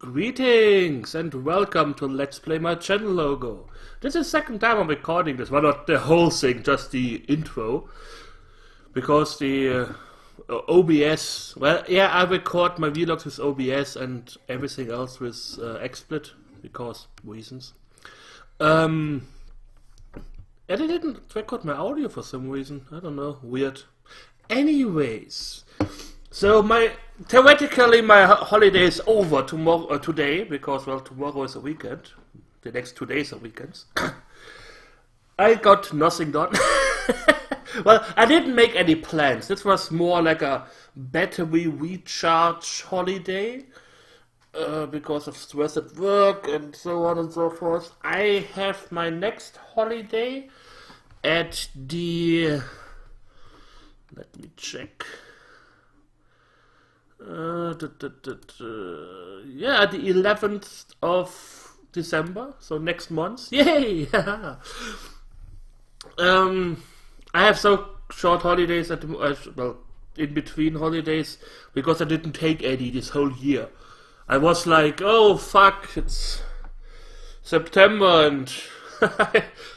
Greetings and welcome to Let's Play My Channel logo. This is the second time I'm recording this, well not the whole thing, just the intro. Because the OBS, well yeah, I record my vlogs with OBS and everything else with XSplit, because reasons. And I didn't record my audio for some reason, I don't know, weird. Anyways, so theoretically my holiday is over today, because well tomorrow is a weekend. The next 2 days are weekends. I got nothing done. Well, I didn't make any plans. This was more like a battery recharge holiday. Because of stress at work and so on and so forth. I have my next holiday at the... Let me check. Yeah, the 11th of December, so next month. Yay! I have so short holidays at the in between holidays because I didn't take any this whole year. I was like, oh fuck, it's September and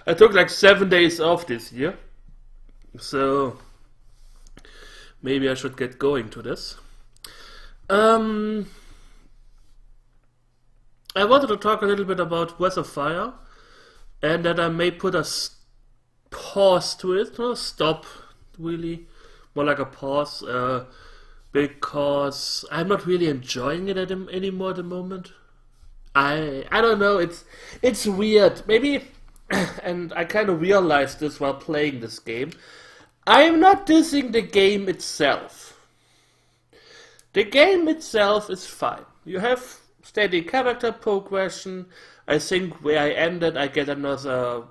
I took like 7 days off this year. So maybe I should get going to this. I wanted to talk a little bit about BoF Fire, and that I may put a pause to it, not a stop, really, more like a pause, because I'm not really enjoying it anymore at the moment. I don't know, it's weird, maybe, and I kind of realized this while playing this game. I'm not dissing the game itself. The game itself is fine. You have steady character progression. I think where I ended, I get another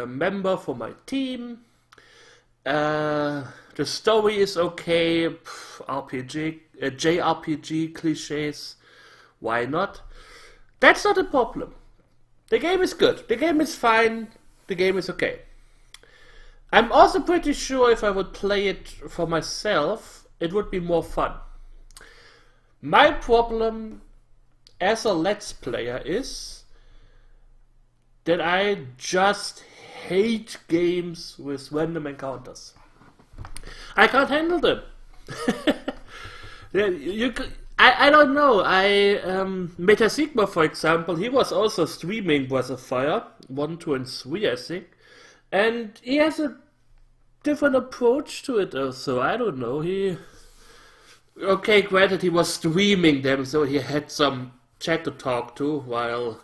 member for my team. The story is okay. RPG, JRPG cliches. Why not? That's not a problem. The game is good. The game is fine. The game is okay. I'm also pretty sure if I would play it for myself, it would be more fun. My problem as a Let's Player is that I just hate games with random encounters. I can't handle them. I don't know. Meta Sigma, for example, he was also streaming BoF Fire 1, 2, and 3, I think, and he has a different approach to it. Also, I don't know. Okay, granted, he was streaming them, so he had some chat to talk to while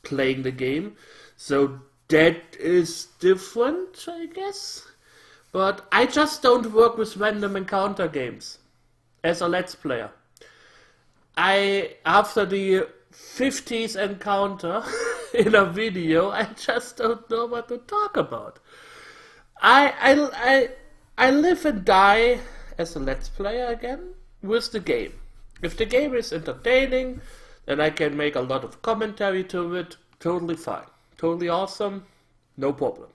playing the game. So that is different, I guess. But I just don't work with random encounter games as a Let's Player. After the 50th encounter in a video, I just don't know what to talk about. I live and die as a Let's Player again with the game. If the game is entertaining, then I can make a lot of commentary to it. Totally fine. Totally awesome. No problem.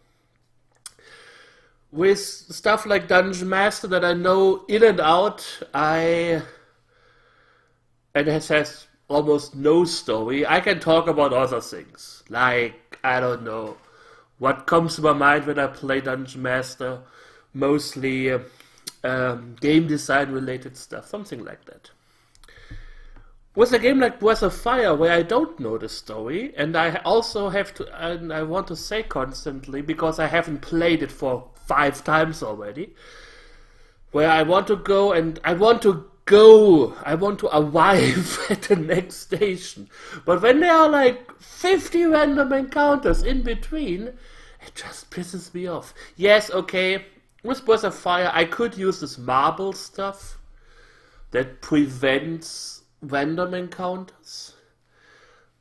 With stuff like Dungeon Master that I know in and out, and it has almost no story, I can talk about other things. Like, I don't know, what comes to my mind when I play Dungeon Master. Mostly game design related stuff, something like that. With a game like BoF Fire, where I don't know the story, and I also have to, and I want to say constantly, because I haven't played it for 5 times already, where I want to go and I want to arrive at the next station. But when there are like 50 random encounters in between, it just pisses me off. Yes, okay. With BoF Fire, I could use this marble stuff that prevents random encounters,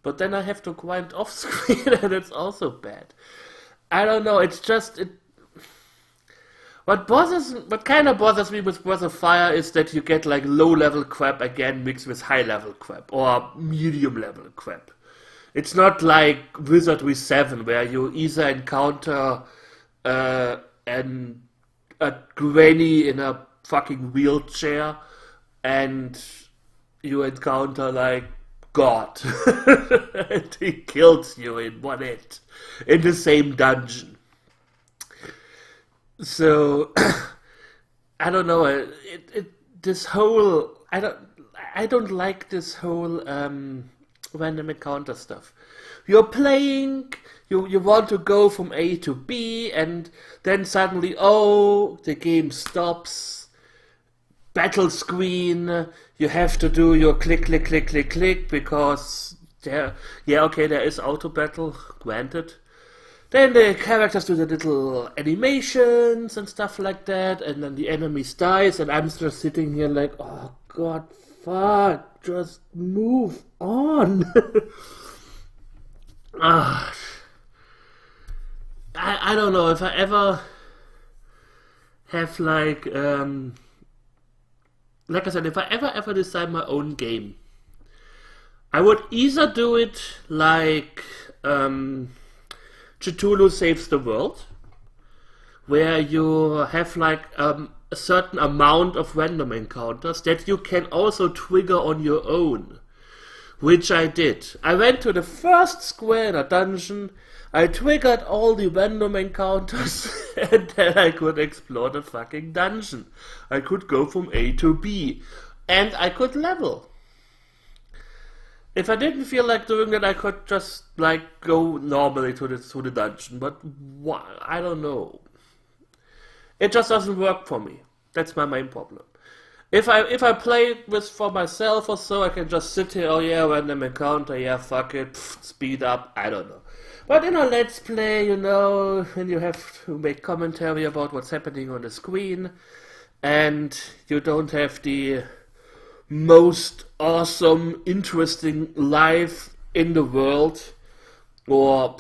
but then I have to grind off screen, and it's also bad. I don't know. It's just what kind of bothers me with BoF Fire is that you get like low level crap again mixed with high level crap or medium level crap. It's not like Wizardry 7 where you either encounter a granny in a fucking wheelchair and you encounter like God, and he kills you in one hit in the same dungeon. So I don't know. This whole I don't like this whole random encounter stuff. You're playing, you want to go from A to B, and then suddenly, oh, the game stops. Battle screen. You have to do your click, click, click, click, click because there is auto battle, granted. Then the characters do the little animations and stuff like that, and then the enemies dies, and I'm just sitting here like, oh god, fuck, just move on. I don't know if I ever have like I said, if I ever design my own game, I would either do it like Cthulhu Saves the World, where you have like a certain amount of random encounters that you can also trigger on your own, which I did. I went to the first square in a dungeon, I triggered all the random encounters, and then I could explore the fucking dungeon. I could go from A to B, and I could level. If I didn't feel like doing that, I could just like go normally to the dungeon. But I don't know. It just doesn't work for me. That's my main problem. If I play with for myself or so, I can just sit here. Oh yeah, random encounter. Yeah, fuck it. Speed up. I don't know. But in a let's play, when you have to make commentary about what's happening on the screen, and you don't have the most awesome, interesting life in the world, or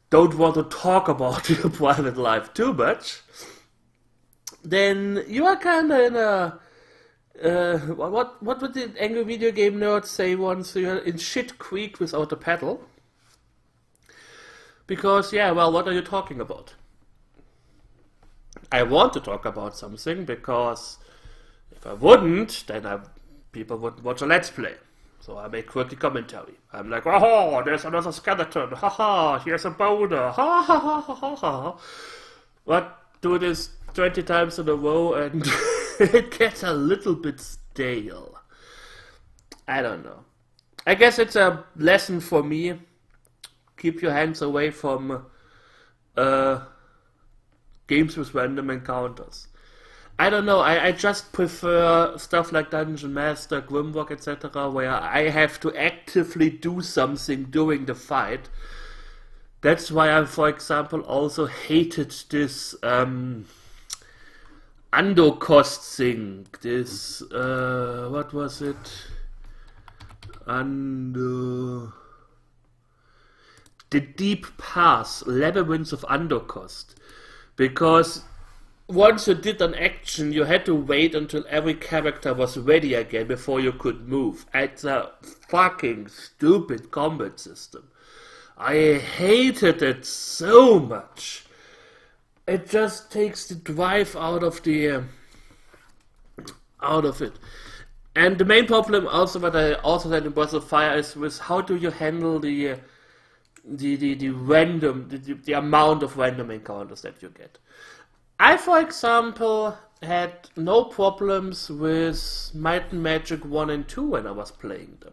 don't want to talk about your private life too much, then you are kind of in a what would the angry video game nerd say once? You're in shit creek without a paddle. Because, what are you talking about? I want to talk about something, because if I wouldn't, then people wouldn't watch a Let's Play. So I make quirky commentary. I'm like, oh, there's another skeleton. Haha, here's a boulder. Ha ha ha ha ha ha. But do this 20 times in a row and it gets a little bit stale. I don't know. I guess it's a lesson for me. Keep your hands away from games with random encounters. I don't know, I just prefer stuff like Dungeon Master, Grimrock, etc., where I have to actively do something during the fight. That's why I, for example, also hated this Undercost thing. This, what was it? The Deep Pass, Labyrinths of Undercost. Because once you did an action, you had to wait until every character was ready again before you could move. It's a fucking stupid combat system. I hated it so much. It just takes the drive out of it. And the main problem also, what I also said in Breath of Fire, is with how do you handle the amount of random encounters that you get. I, for example, had no problems with Might and Magic 1 and 2 when I was playing them.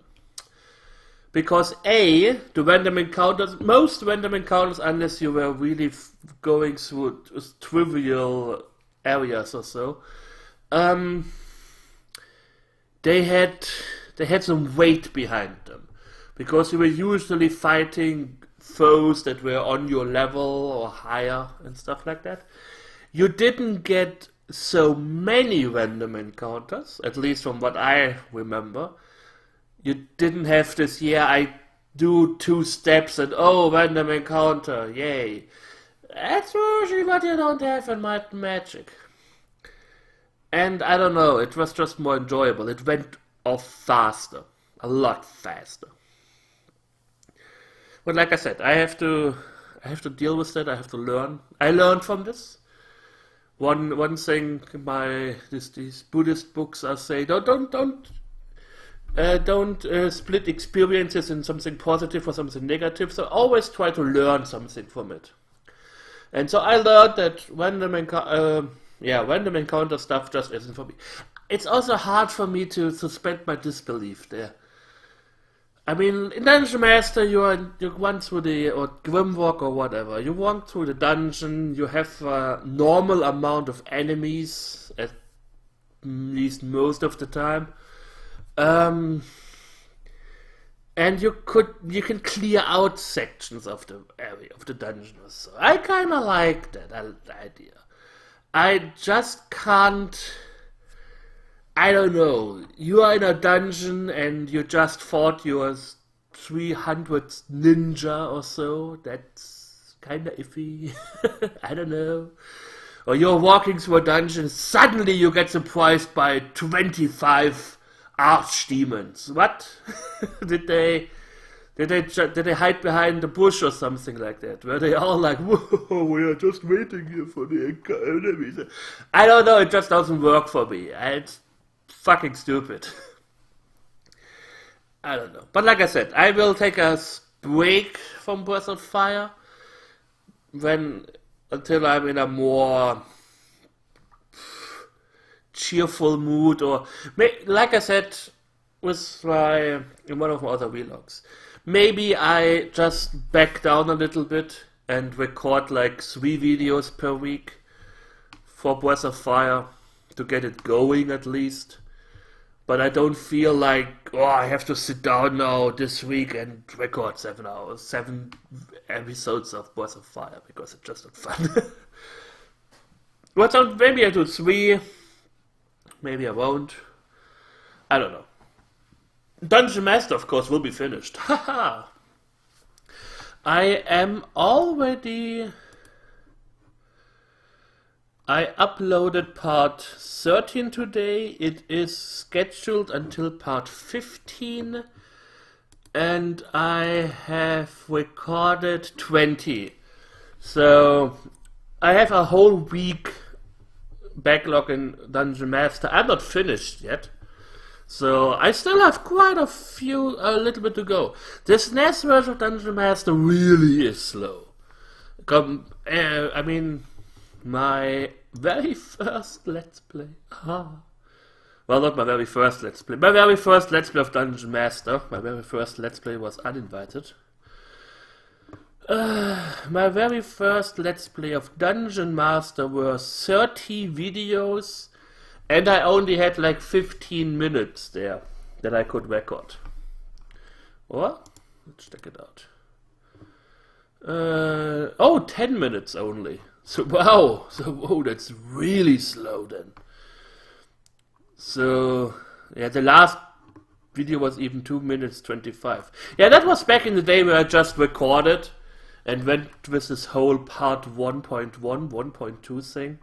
Because the random encounters, most random encounters, unless you were really going through trivial areas or so, they had some weight behind them. Because you were usually fighting foes that were on your level or higher and stuff like that. You didn't get so many random encounters, at least from what I remember. You didn't have this, I do 2 steps and random encounter, yay. That's usually what you don't have in Might and Magic. And I don't know, it was just more enjoyable. It went off faster, a lot faster. But like I said, I have to deal with that. I have to learn. I learned from this. One thing these Buddhist books are saying, don't don't split experiences in something positive or something negative. So always try to learn something from it. And so I learned that random encounter stuff just isn't for me. It's also hard for me to suspend my disbelief there. I mean, in Dungeon Master, you run through or Grimwalk or whatever. You walk through the dungeon. You have a normal amount of enemies, at least most of the time. And you can clear out sections of the area of the dungeon or so. I kind of like that idea. I just can't. I don't know. You are in a dungeon and you just fought your 300th ninja or so. That's kind of iffy. I don't know. Or you're walking through a dungeon, suddenly you get surprised by 25 archdemons. What? Did they hide behind the bush or something like that? Were they all like, whoa, we are just waiting here for the enemies? I don't know, it just doesn't work for me. It's fucking stupid. I don't know. But like I said, I will take a break from Breath of Fire until I'm in a more cheerful mood, or like I said in one of my other vlogs, maybe I just back down a little bit and record like 3 videos per week for Breath of Fire to get it going at least. But I don't feel like, I have to sit down now this week and record 7 episodes of Breath of Fire, because it's just not fun. But maybe I do 3, maybe I won't. I don't know. Dungeon Master, of course, will be finished. Haha! I uploaded part 13 today. It is scheduled until part 15. And I have recorded 20. So I have a whole week backlog in Dungeon Master. I'm not finished yet. So I still have quite a little bit to go. This SNES version of Dungeon Master really is slow. I mean, my very first Let's Play. Well, not my very first Let's Play. My very first Let's Play of Dungeon Master. My very first Let's Play was uninvited. My very first Let's Play of Dungeon Master were 30 videos, and I only had like 15 minutes there that I could record. Or, let's check it out. 10 minutes only. So, wow, that's really slow then. So, yeah, the last video was even 2 minutes 25. Yeah, that was back in the day where I just recorded and went with this whole part 1.1, 1.2 thing,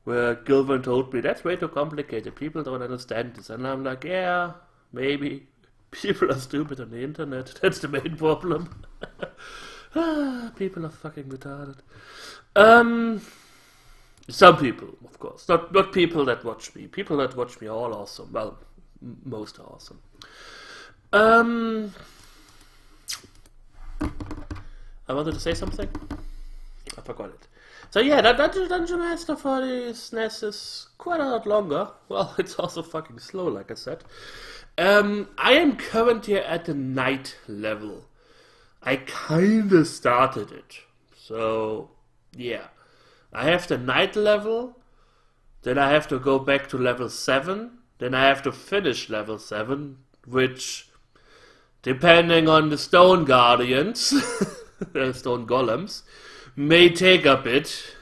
where Gilvan told me, that's way too complicated, people don't understand this. And I'm like, yeah, maybe. People are stupid on the internet, that's the main problem. People are fucking retarded. Some people, of course. Not people that watch me. People that watch me are all awesome. Well, most are awesome. I wanted to say something. I forgot it. So yeah, that Dungeon Master for the SNES is quite a lot longer. Well, it's also fucking slow, like I said. I am currently at the night level. I kinda started it. So, yeah. I have the night level, then I have to go back to level 7, then I have to finish level 7, which, depending on the stone guardians, stone golems, may take a bit.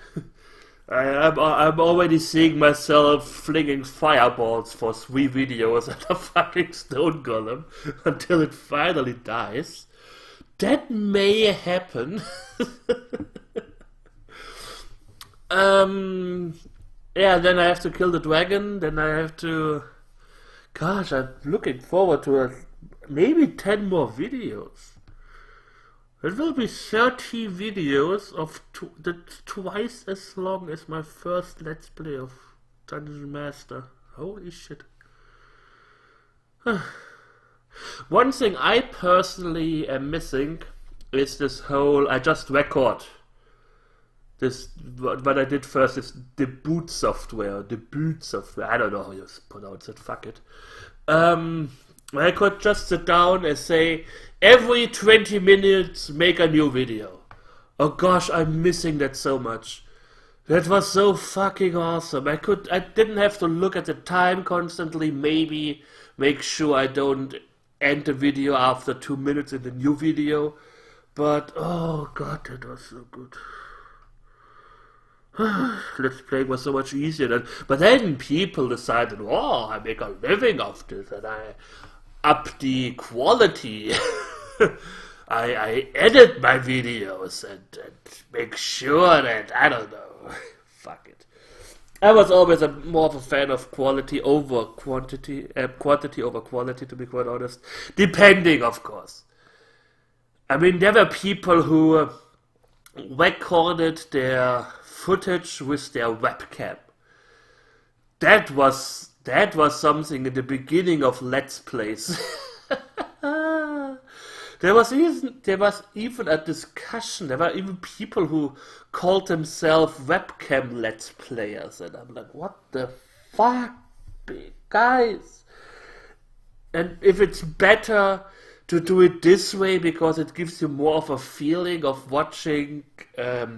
I'm already seeing myself flinging fireballs for 3 videos at a fucking stone golem until it finally dies. That may happen. Yeah, then I have to kill the dragon, then I have to... Gosh, I'm looking forward to maybe 10 more videos. It will be 30 videos of that's twice as long as my first Let's Play of Dungeon Master. Holy shit. One thing I personally am missing is this whole I just record. This what I did first is the boot software. I don't know how you pronounce it. Fuck it. I could just sit down and say every 20 minutes make a new video. Oh gosh, I'm missing that so much. That was so fucking awesome. I didn't have to look at the time constantly. Maybe make sure I don't end the video after 2 minutes in the new video. But oh god, that was so good. Let's Play was so much easier but then people decided, oh, I make a living off this and I up the quality. I edit my videos and make sure that, I don't know, fuck it. I was always more of a fan of quality over quantity, quantity over quality, to be quite honest. Depending, of course. I mean, there were people who recorded their footage with their webcam. That was something in the beginning of Let's Plays. There was even a discussion. There were even people who called themselves webcam Let's Players, and I'm like, what the fuck, guys? And if it's better to do it this way because it gives you more of a feeling of watching at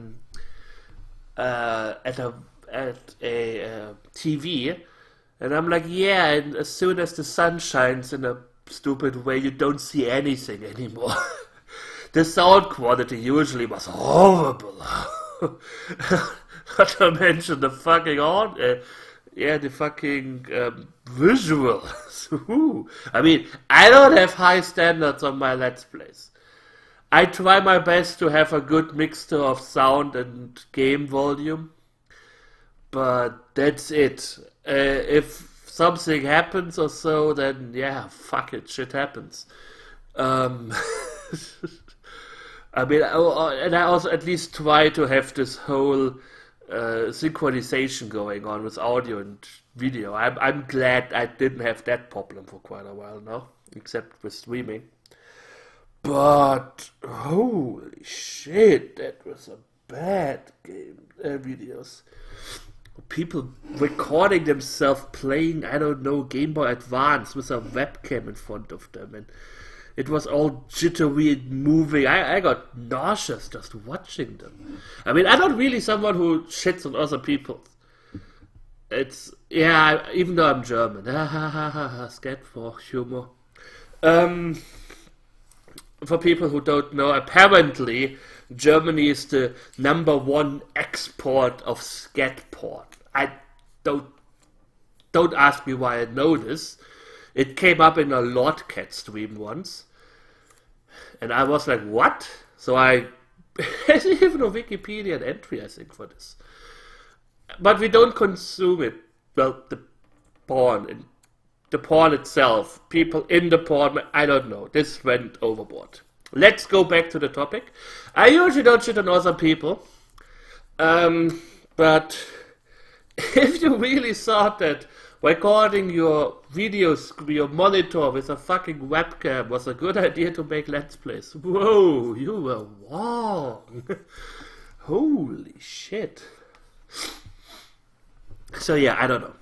a TV, and I'm like, yeah, and as soon as the sun shines in a stupid way, you don't see anything anymore. The sound quality usually was horrible. Not to mention the fucking the fucking visuals. I mean, I don't have high standards on my Let's Plays. I try my best to have a good mixture of sound and game volume, but that's it. If something happens or so, then yeah, fuck it, shit happens. I mean, and I also at least try to have this whole synchronization going on with audio and video. I'm glad I didn't have that problem for quite a while now, except with streaming. But holy shit, that was a bad game. Videos. People recording themselves playing, I don't know, Game Boy Advance with a webcam in front of them, and it was all jittery and moving. I got nauseous just watching them. I mean, I'm not really someone who shits on other people. It's, yeah, even though I'm German. Scared for humor. For people who don't know, apparently Germany is the #1 export of scat porn. I don't ask me why I know this. It came up in a Lord Cat stream once, and I was like, what? So there's even a Wikipedia entry, I think, for this. But we don't consume it. Well, the porn itself, people in the porn, I don't know. This went overboard. Let's go back to the topic. I usually don't shit on other people. But if you really thought that recording your videos, your monitor with a fucking webcam was a good idea to make Let's Plays, whoa, you were wrong. Holy shit. So yeah, I don't know.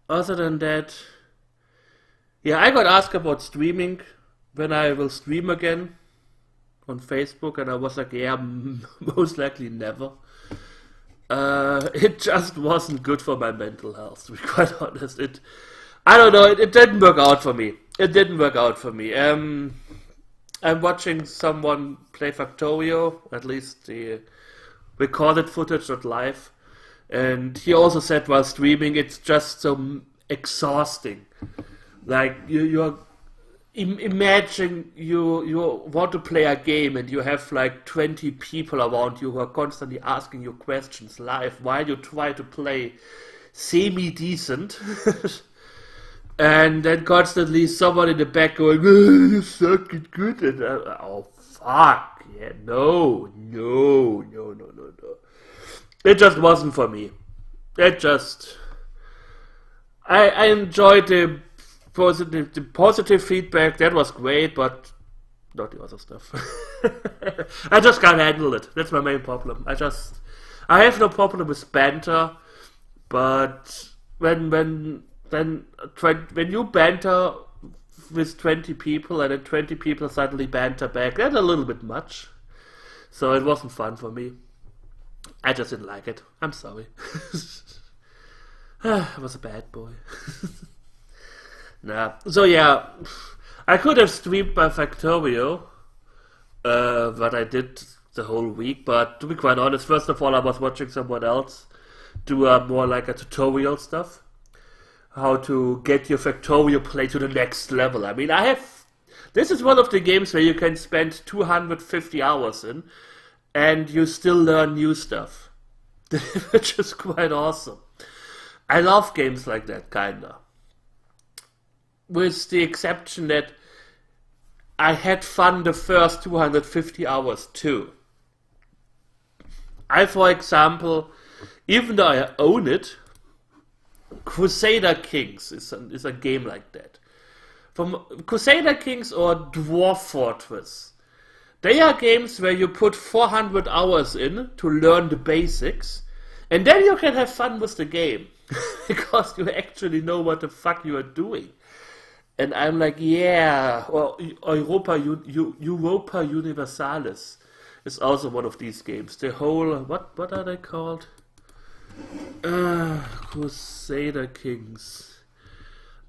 Other than that, yeah, I got asked about streaming when I will stream again on Facebook, and I was like, yeah, most likely never. It just wasn't good for my mental health, to be quite honest. I don't know, it didn't work out for me. I'm watching someone play Factorio, at least the recorded footage, not live. And he also said while streaming, it's just so exhausting. Like, you're imagine you want to play a game and you have like 20 people around you who are constantly asking you questions live while you try to play semi-decent. And then constantly someone in the back going, oh, you suck, it's good. And oh, fuck. Yeah, no. It just wasn't for me. I enjoyed the positive feedback. That was great, but not the other stuff. I just can't handle it. That's my main problem. I have no problem with banter, but when you banter with 20 people and then 20 people suddenly banter back, that's a little bit much. So it wasn't fun for me. I just didn't like it. I'm sorry. I was a bad boy. Nah. So yeah, I could have streamed by Factorio, what I did the whole week, but to be quite honest, first of all, I was watching someone else do more like a tutorial stuff. How to get your Factorio play to the next level. I mean, this is one of the games where you can spend 250 hours in, and you still learn new stuff. Which is quite awesome. I love games like that, kinda. With the exception that I had fun the first 250 hours too. For example, even though I own it, Crusader Kings is a game like that. From Crusader Kings or Dwarf Fortress. They are games where you put 400 hours in to learn the basics, and then you can have fun with the game. Because you actually know what the fuck you are doing. And I'm like, yeah, or Europa Universalis is also one of these games. The whole, what are they called? Crusader Kings.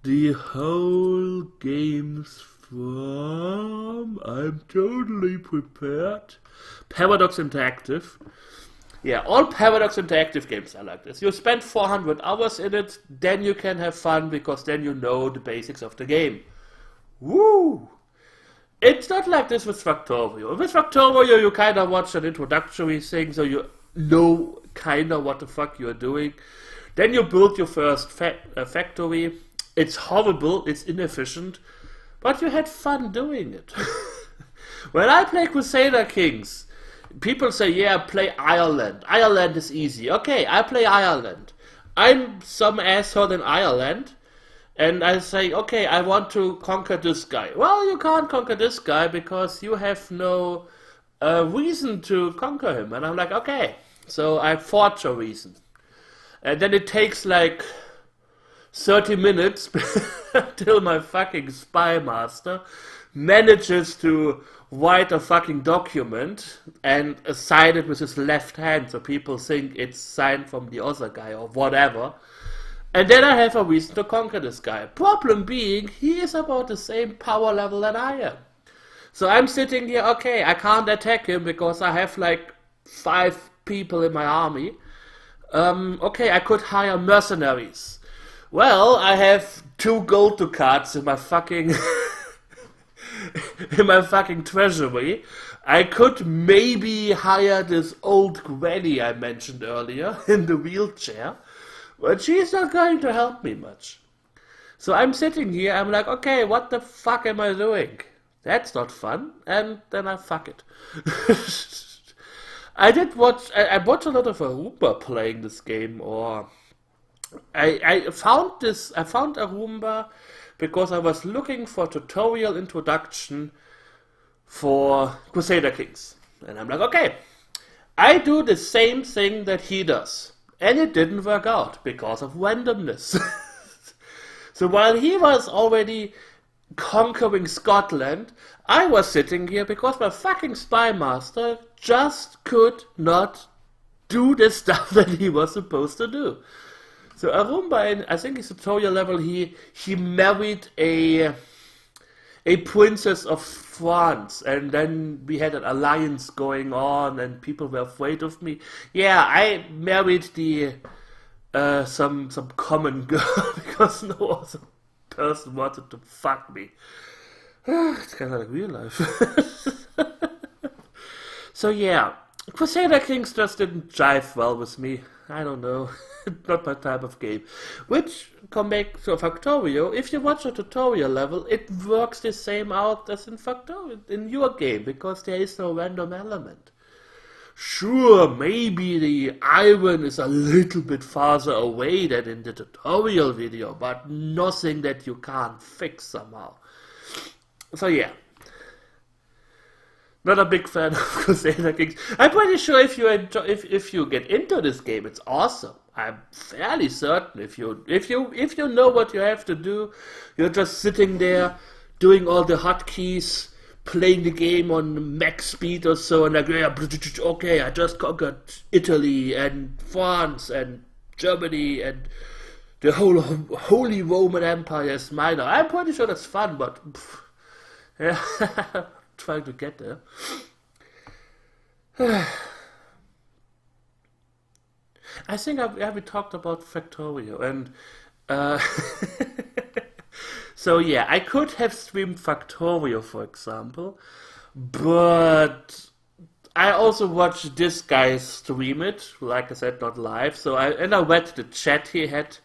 The whole games from, I'm totally prepared, Paradox Interactive. Yeah, all Paradox Interactive games are like this. You spend 400 hours in it, then you can have fun because then you know the basics of the game. Woo! It's not like this with Factorio. With Factorio, you kind of watch an introductory thing, so you know kind of what the fuck you're doing. Then you build your first factory. It's horrible, it's inefficient, but you had fun doing it. When I play Crusader Kings, people say, yeah, play Ireland. Ireland is easy. Okay, I play Ireland. I'm some asshole in Ireland, and I say, okay, I want to conquer this guy. Well, you can't conquer this guy because you have no reason to conquer him. And I'm like, okay. So I forge a reason. And then it takes like 30 minutes till my fucking spy master manages to write a fucking document and sign it with his left hand so people think it's signed from the other guy or whatever. And then I have a reason to conquer this guy. Problem being, he is about the same power level that I am. So I'm sitting here, okay, I can't attack him because I have like 5 people in my army. Okay, I could hire mercenaries. Well, I have 2 gold ducats in my fucking in my fucking treasury. I could maybe hire this old granny I mentioned earlier in the wheelchair, but she's not going to help me much. So I'm sitting here, I'm like, okay, what the fuck am I doing? That's not fun, and then I fuck it. I watched a lot of Arumba playing this game, or I found Arumba because I was looking for tutorial introduction for Crusader Kings. And I'm like, okay, I do the same thing that he does. And it didn't work out because of randomness. So while he was already conquering Scotland, I was sitting here because my fucking spy master just could not do the stuff that he was supposed to do. So Arumba, I think his tutorial level, he married a princess of France, and then we had an alliance going on, and people were afraid of me. Yeah, I married the some common girl because no other person wanted to fuck me. It's kind of like real life. So yeah, Crusader Kings just didn't jive well with me. I don't know. Not my type of game. Which, come back to Factorio, if you watch a tutorial level, it works the same out as in Factorio, in your game, because there is no random element. Sure, maybe the iron is a little bit farther away than in the tutorial video, but nothing that you can't fix somehow. So yeah. Not a big fan of Crusader Kings. I'm pretty sure if you enjoy, if you get into this game, it's awesome. I'm fairly certain if you know what you have to do, you're just sitting there doing all the hotkeys, playing the game on max speed or so, and like, yeah, okay, I just conquered Italy and France and Germany and the whole Holy Roman Empire is mine. I'm pretty sure that's fun, but yeah, trying to get there. I think we talked about Factorio, and so yeah, I could have streamed Factorio, for example, but I also watched this guy stream it, like I said, not live. So I read the chat he had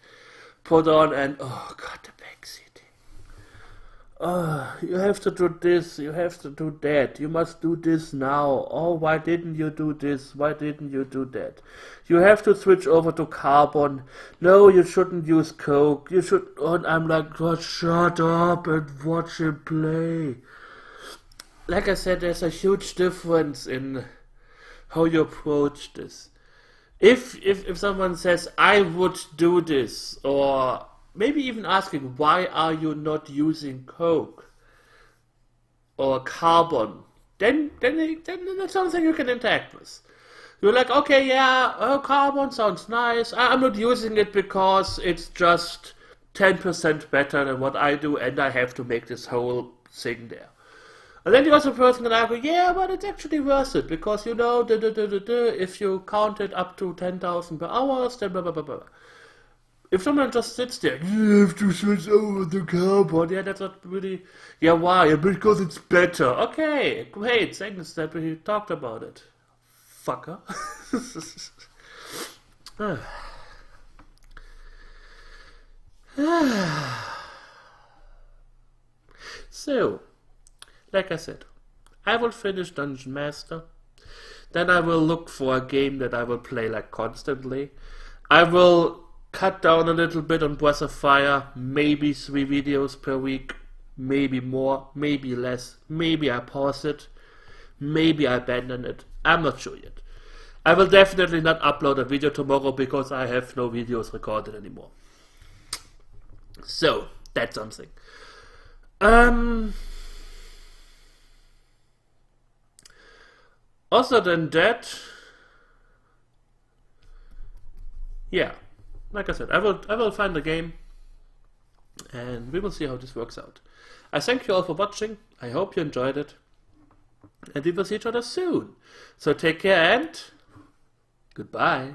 put on, and oh god, the backseating. Oh, you have to do this, you have to do that, you must do this now. Oh, why didn't you do this? Why didn't you do that? You have to switch over to carbon. No, you shouldn't use coke. You should. And I'm like, God, shut up and watch him play. Like I said, there's a huge difference in how you approach this. If someone says, I would do this, or maybe even asking, why are you not using coke or carbon? Then that's something you can interact with. You're like, okay, yeah, carbon sounds nice. I'm not using it because it's just 10% better than what I do, and I have to make this whole thing there. And then the other person can argue, yeah, but it's actually worth it because you know, if you count it up to 10,000 per hour, then blah blah blah blah. If someone just sits there, you have to switch over to carbon. Yeah, that's not really. Yeah, why? Because it's better. Okay, great. Thanks that we talked about it. Fucker. So, like I said, I will finish Dungeon Master. Then I will look for a game that I will play like constantly. I will cut down a little bit on Breath of Fire, maybe 3 videos per week, maybe more, maybe less, maybe I pause it, maybe I abandon it, I'm not sure yet. I will definitely not upload a video tomorrow because I have no videos recorded anymore. So, that's something. Other than that, yeah, like I said, I will find the game, and we will see how this works out. I thank you all for watching. I hope you enjoyed it, and we will see each other soon. So take care and goodbye.